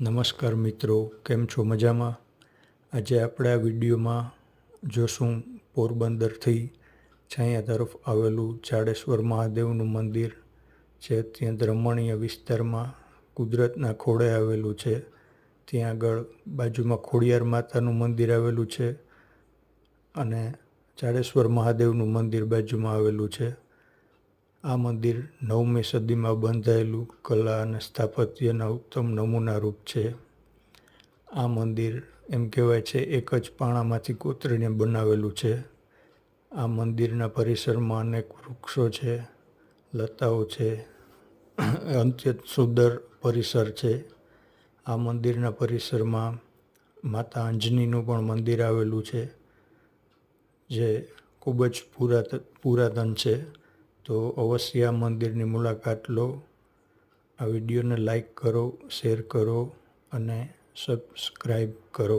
નમસ્કાર મિત્રો, કેમ છો? મજામાં? આજે આપણે આ વિડીયોમાં જોશું પોરબંદરથી છાંયા તરફ આવેલું જાડેશ્વર મહાદેવનું મંદિર છે. ત્યાં રમણીય વિસ્તારમાં કુદરતના ખોળે આવેલું છે. ત્યાં આગળ બાજુમાં ખોડિયાર માતાનું મંદિર આવેલું છે અને જાડેશ્વર મહાદેવનું મંદિર બાજુમાં આવેલું છે. આ મંદિર 9મી સદીમાં બંધાયેલું કલા અને સ્થાપત્યના ઉત્તમ નમૂનારૂપ છે. આ મંદિર એમ કહેવાય છે એક જ પાણામાંથી કોતરીને બનાવેલું છે. આ મંદિરના પરિસરમાં અનેક વૃક્ષો છે, લતાઓ છે, અત્યંત સુંદર પરિસર છે. આ મંદિરના પરિસરમાં માતા અંજનીનું પણ મંદિર આવેલું છે, જે ખૂબ જ પુરાતન છે. તો અવશ્ય આ મંદિરની મુલાકાત લો. આ વિડીયોને લાઈક કરો, શેર કરો અને સબસ્ક્રાઈબ કરો.